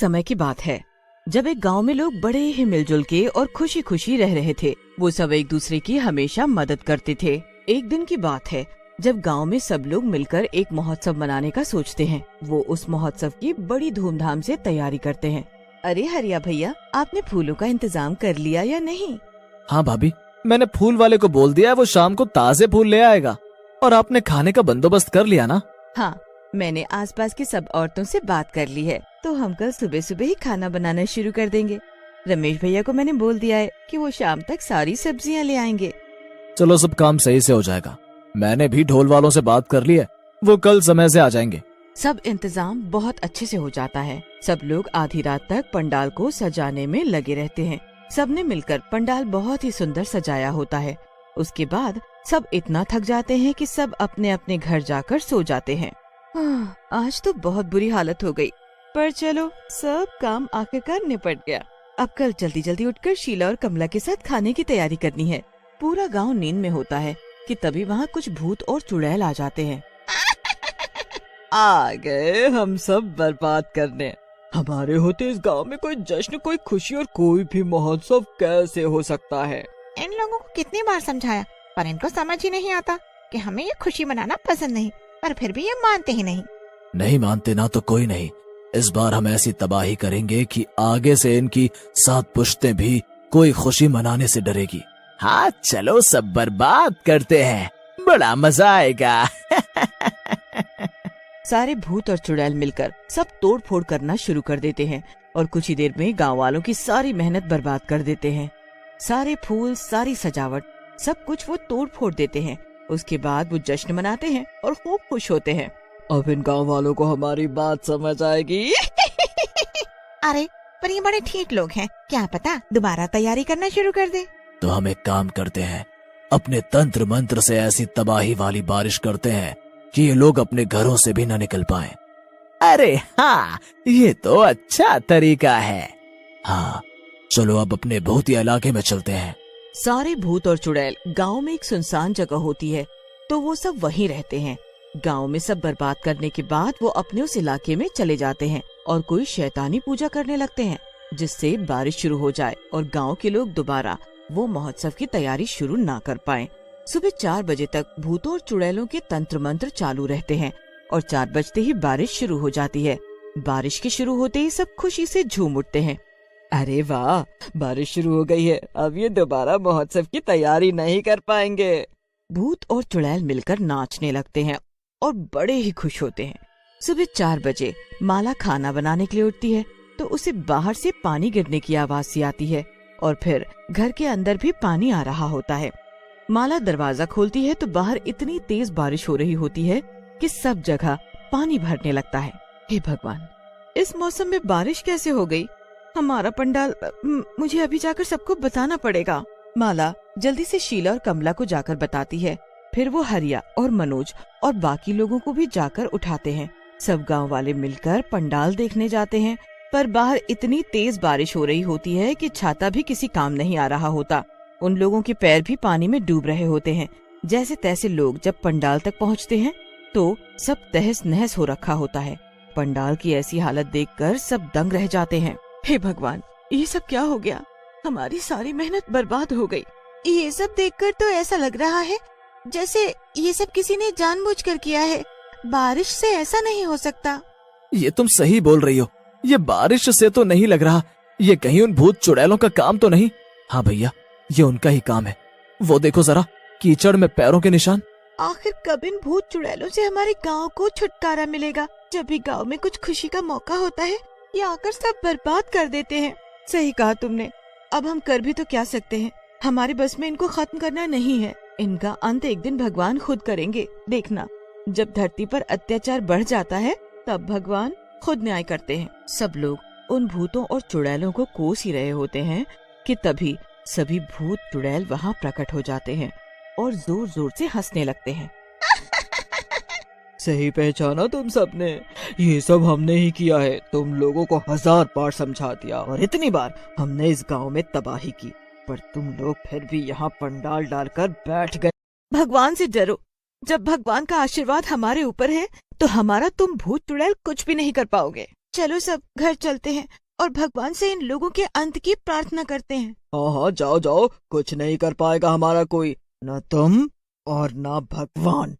समय की बात है जब एक गांव में लोग बड़े ही मिलजुल के और खुशी खुशी रह रहे थे। वो सब एक दूसरे की हमेशा मदद करते थे। एक दिन की बात है जब गांव में सब लोग मिलकर एक महोत्सव मनाने का सोचते हैं। वो उस महोत्सव की बड़ी धूमधाम से तैयारी करते हैं। अरे हरिया भैया, आपने फूलों का इंतजाम कर लिया या नहीं? हाँ भाभी, मैंने फूल वाले को बोल दिया है, वो शाम को ताजे फूल ले आएगा। और आपने खाने का बंदोबस्त कर लिया ना? हाँ, मैंने आसपास की सब औरतों से बात कर ली है, तो हम कल सुबह सुबह ही खाना बनाना शुरू कर देंगे। रमेश भैया को मैंने बोल दिया है कि वो शाम तक सारी सब्जियां ले आएंगे। चलो, सब काम सही से हो जाएगा। मैंने भी ढोल वालों से बात कर ली है, वो कल समय से आ जाएंगे। सब इंतजाम बहुत अच्छे से हो जाता है। सब लोग आधी रात तक पंडाल को सजाने में लगे रहते हैं। सबने मिलकर पंडाल बहुत ही सुंदर सजाया होता है। उसके बाद सब इतना थक जाते हैं कि सब अपने अपने घर जाकर सो जाते हैं। आज तो बहुत बुरी हालत हो गई, पर चलो, सब काम आखिरकार निपट गया। अब कल जल्दी जल्दी उठकर शीला और कमला के साथ खाने की तैयारी करनी है। पूरा गांव नींद में होता है कि तभी वहाँ कुछ भूत और चुड़ैल आ जाते हैं। आ गए हम सब बर्बाद करने। हमारे होते इस गांव में कोई जश्न, कोई खुशी और कोई भी महोत्सव कैसे हो सकता है? इन लोगों को कितनी बार समझाया, पर इनको समझ ही नहीं आता कि हमें ये खुशी मनाना पसंद नहीं, पर फिर भी ये मानते ही नहीं। नहीं मानते ना तो कोई नहीं, इस बार हम ऐसी तबाही करेंगे कि आगे से इनकी 7 पुश्तें भी कोई खुशी मनाने से डरेगी। हाँ चलो, सब बर्बाद करते हैं, बड़ा मजा आएगा। सारे भूत और चुड़ैल मिलकर सब तोड़ फोड़ करना शुरू कर देते हैं और कुछ ही देर में गांव वालों की सारी मेहनत बर्बाद कर देते हैं। सारे फूल, सारी सजावट, सब कुछ वो तोड़ फोड़ देते हैं। उसके बाद वो जश्न मनाते हैं और खूब खुश होते हैं। अब इन गांव वालों को हमारी बात समझ आएगी। अरे पर ये बड़े ठीक लोग हैं, क्या पता दोबारा तैयारी करना शुरू कर दे। तो हम एक काम करते हैं, अपने तंत्र मंत्र से ऐसी तबाही वाली बारिश करते हैं कि ये लोग अपने घरों से भी न निकल पाएं। अरे हाँ, ये तो अच्छा तरीका है। हाँ चलो, अब अपने भूतिया इलाके में चलते हैं। सारे भूत और चुड़ैल गांव में एक सुनसान जगह होती है, तो वो सब वहीं रहते हैं। गांव में सब बर्बाद करने के बाद वो अपने उस इलाके में चले जाते हैं और कोई शैतानी पूजा करने लगते हैं, जिससे बारिश शुरू हो जाए और गांव के लोग दोबारा वो महोत्सव की तैयारी शुरू ना कर पाएं। सुबह 4 बजे तक भूतों और चुड़ैलों के तंत्र मंत्र चालू रहते हैं और 4 बजते ही बारिश शुरू हो जाती है। बारिश के शुरू होते ही सब खुशी से झूम उठते हैं। अरे वाह, बारिश शुरू हो गई है, अब ये दोबारा महोत्सव की तैयारी नहीं कर पाएंगे। भूत और चुड़ैल मिलकर नाचने लगते हैं और बड़े ही खुश होते हैं। सुबह 4 बजे माला खाना बनाने के लिए उठती है, तो उसे बाहर से पानी गिरने की आवाज सी आती है और फिर घर के अंदर भी पानी आ रहा होता है। माला दरवाजा खोलती है तो बाहर इतनी तेज बारिश हो रही होती है कि सब जगह पानी भरने लगता है। हे भगवान, इस मौसम में बारिश कैसे हो गई? हमारा पंडाल, मुझे अभी जाकर सबको बताना पड़ेगा। माला जल्दी से शीला और कमला को जाकर बताती है। फिर वो हरिया और मनोज और बाकी लोगों को भी जाकर उठाते हैं। सब गांव वाले मिलकर पंडाल देखने जाते हैं, पर बाहर इतनी तेज बारिश हो रही होती है कि छाता भी किसी काम नहीं आ रहा होता। उन लोगों के पैर भी पानी में डूब रहे होते हैं। जैसे तैसे लोग जब पंडाल तक पहुंचते हैं तो सब तहस नहस हो रखा होता है। पंडाल की ऐसी हालत देखकर सब दंग रह जाते हैं। हे भगवान, ये सब क्या हो गया? हमारी सारी मेहनत बर्बाद हो गई। ये सब देखकर तो ऐसा लग रहा है जैसे ये सब किसी ने जानबूझकर किया है। बारिश से ऐसा नहीं हो सकता। ये तुम सही बोल रही हो, ये बारिश से तो नहीं लग रहा। ये कहीं उन भूत चुड़ैलों का काम तो नहीं? हाँ भैया, ये उनका ही काम है। वो देखो जरा, कीचड़ में पैरों के निशान। आखिर कब इन भूत चुड़ैलों से हमारे गांव को छुटकारा मिलेगा? जब भी गांव में कुछ खुशी का मौका होता है, ये आकर सब बर्बाद कर देते हैं। सही कहा तुमने। अब हम कर भी तो क्या सकते हैं? हमारे बस में इनको खत्म करना नहीं है। इनका अंत एक दिन भगवान खुद करेंगे। देखना, जब धरती पर अत्याचार बढ़ जाता है तब भगवान खुद न्याय करते हैं। सब लोग उन भूतों और चुड़ैलों को कोस ही रहे होते हैं कि तभी सभी भूत चुड़ैल वहाँ प्रकट हो जाते हैं और जोर जोर से हंसने लगते हैं। सही पहचाना तुम सबने, ये सब हमने ही किया है। तुम लोगों को 1000 बार समझा दिया और इतनी बार हमने इस गांव में तबाही की, पर तुम लोग फिर भी यहाँ पंडाल डालकर बैठ गए। भगवान से डरो। जब भगवान का आशीर्वाद हमारे ऊपर है तो हमारा तुम भूत चुड़ैल कुछ भी नहीं कर पाओगे। चलो सब घर चलते हैं और भगवान से इन लोगों के अंत की प्रार्थना करते हैं। हाँ हाँ, जाओ जाओ, कुछ नहीं कर पाएगा हमारा कोई, न तुम और न भगवान।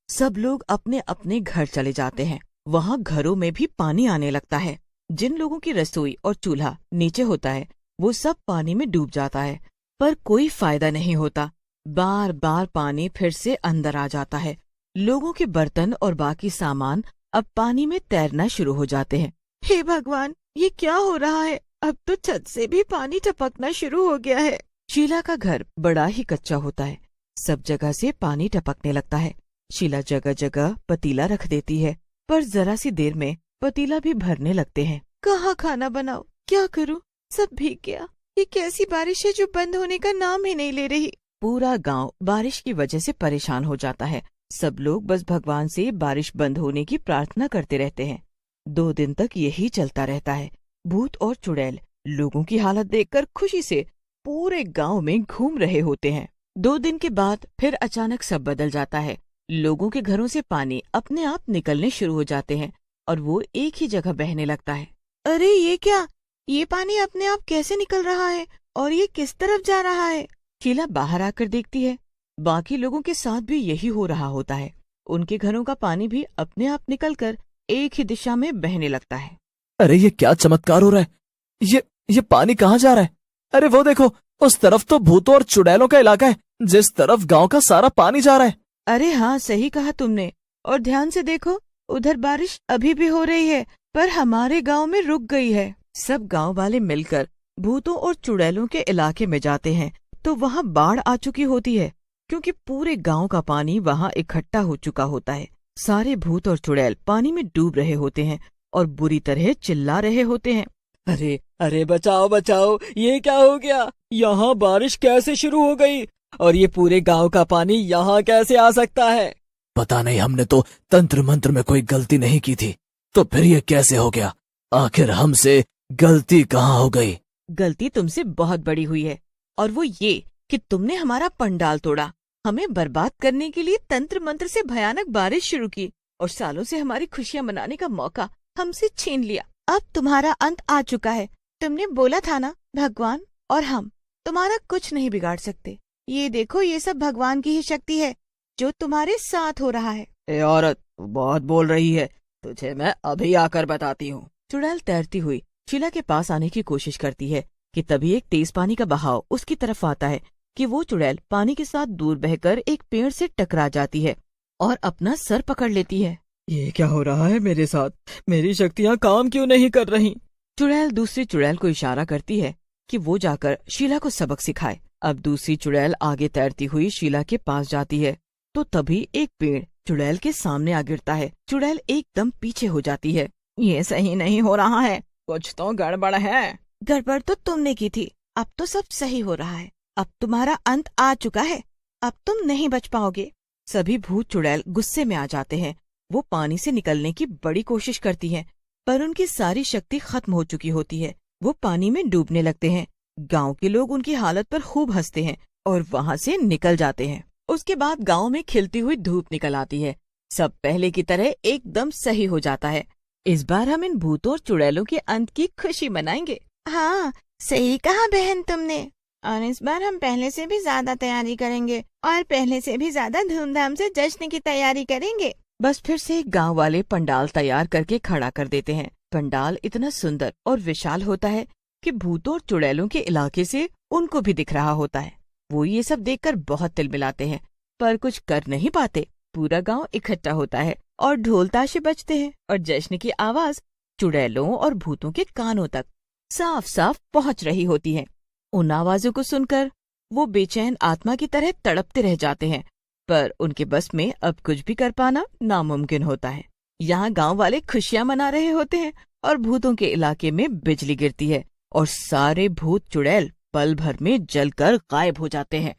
सब लोग अपने अपने घर चले जाते हैं। वहाँ घरों में भी पानी आने लगता है। जिन लोगों की रसोई और चूल्हा नीचे होता है वो सब पानी में डूब जाता है, पर कोई फायदा नहीं होता। बार बार पानी फिर से अंदर आ जाता है। लोगों के बर्तन और बाकी सामान अब पानी में तैरना शुरू हो जाते हैं। हे भगवान, ये क्या हो रहा है? अब तो छत से भी पानी टपकना शुरू हो गया है। शीला का घर बड़ा ही कच्चा होता है। सब जगह से पानी टपकने लगता है। शीला जगह जगह पतीला रख देती है, पर जरा सी देर में पतीला भी भरने लगते हैं। कहाँ खाना बनाओ, क्या करूँ? सब भीग गया। ये कैसी बारिश है जो बंद होने का नाम ही नहीं ले रही। पूरा गांव बारिश की वजह से परेशान हो जाता है। सब लोग बस भगवान से बारिश बंद होने की प्रार्थना करते रहते हैं। 2 दिन तक यही चलता रहता है। भूत और चुड़ैल लोगों की हालत देखकर खुशी से पूरे गांव में घूम रहे होते हैं। 2 दिन के बाद फिर अचानक सब बदल जाता है। लोगों के घरों से पानी अपने आप निकलने शुरू हो जाते हैं और वो एक ही जगह बहने लगता है। अरे ये क्या? ये पानी अपने आप कैसे निकल रहा है और ये किस तरफ जा रहा है? शीला बाहर आकर देखती है। बाकी लोगों के साथ भी यही हो रहा होता है। उनके घरों का पानी भी अपने आप निकलकर एक ही दिशा में बहने लगता है। अरे ये क्या चमत्कार हो रहा है? ये पानी कहाँ जा रहा है? अरे वो देखो, उस तरफ तो भूतों और चुड़ैलों का इलाका है, जिस तरफ गांव का सारा पानी जा रहा है। अरे हाँ, सही कहा तुमने। और ध्यान से देखो, उधर बारिश अभी भी हो रही है, पर हमारे गांव में रुक गई है। सब गांव वाले मिलकर भूतों और चुड़ैलों के इलाके में जाते हैं तो वहाँ बाढ़ आ चुकी होती है, क्योंकि पूरे गांव का पानी वहाँ इकट्ठा हो चुका होता है। सारे भूत और चुड़ैल पानी में डूब रहे होते हैं और बुरी तरह चिल्ला रहे होते हैं। अरे अरे, बचाओ बचाओ, ये क्या हो गया? यहाँ बारिश कैसे शुरू हो गई? और ये पूरे गांव का पानी यहाँ कैसे आ सकता है? पता नहीं, हमने तो तंत्र मंत्र में कोई गलती नहीं की थी, तो फिर ये कैसे हो गया? आखिर हमसे गलती कहाँ हो गई? गलती तुमसे बहुत बड़ी हुई है, और वो ये कि तुमने हमारा पंडाल तोड़ा, हमें बर्बाद करने के लिए तंत्र मंत्र से भयानक बारिश शुरू की और सालों से हमारी खुशियां मनाने का मौका हमसे छीन लिया। अब तुम्हारा अंत आ चुका है। तुमने बोला था ना, भगवान और हम तुम्हारा कुछ नहीं बिगाड़ सकते। ये देखो, ये सब भगवान की ही शक्ति है जो तुम्हारे साथ हो रहा है। ए औरत, तू बहुत बोल रही है, तुझे मैं अभी आकर बताती हूँ। चुड़ैल तैरती हुई शीला के पास आने की कोशिश करती है कि तभी एक तेज पानी का बहाव उसकी तरफ आता है कि वो चुड़ैल पानी के साथ दूर बहकर एक पेड़ से टकरा जाती है और अपना सर पकड़ लेती है। ये क्या हो रहा है मेरे साथ? मेरी शक्तियाँ काम क्यों नहीं कर रही? चुड़ैल दूसरी चुड़ैल को इशारा करती है कि वो जाकर शीला को सबक सिखाए। अब दूसरी चुड़ैल आगे तैरती हुई शीला के पास जाती है तो तभी एक पेड़ चुड़ैल के सामने आ गिरता है। चुड़ैल एकदम पीछे हो जाती है। ये सही नहीं हो रहा है, कुछ तो गड़बड़ है। गड़बड़ तो तुमने की थी, अब तो सब सही हो रहा है। अब तुम्हारा अंत आ चुका है, अब तुम नहीं बच पाओगे। सभी भूत चुड़ैल गुस्से में आ जाते हैं। वो पानी से निकलने की बड़ी कोशिश करती हैं, पर उनकी सारी शक्ति खत्म हो चुकी होती है। वो पानी में डूबने लगते हैं। गांव के लोग उनकी हालत पर खूब हंसते हैं और वहाँ से निकल जाते हैं। उसके बाद गांव में खिलती हुई धूप निकल आती है। सब पहले की तरह एकदम सही हो जाता है। इस बार हम इन भूतों और चुड़ैलों के अंत की खुशी मनाएंगे। हाँ, सही कहा बहन तुमने। और इस बार हम पहले से भी ज्यादा तैयारी करेंगे और पहले से भी ज्यादा धूमधाम से जश्न की तैयारी करेंगे। बस फिर से गांव वाले पंडाल तैयार करके खड़ा कर देते हैं। पंडाल इतना सुंदर और विशाल होता है कि भूतों और चुड़ैलों के इलाके से उनको भी दिख रहा होता है। वो ये सब देखकर बहुत तिलमिलाते हैं, पर कुछ कर नहीं पाते। पूरा गांव इकट्ठा होता है और ढोल ताशे बजते हैं और जश्न की आवाज चुड़ैलों और भूतों के कानों तक साफ साफ पहुंच रही होती है। उन आवाजों को सुनकर वो बेचैन आत्मा की तरह तड़पते रह जाते हैं, पर उनके बस में अब कुछ भी कर पाना नामुमकिन होता है। यहाँ गांव वाले खुशियां मना रहे होते हैं और भूतों के इलाके में बिजली गिरती है और सारे भूत चुड़ैल पल भर में जलकर गायब हो जाते हैं।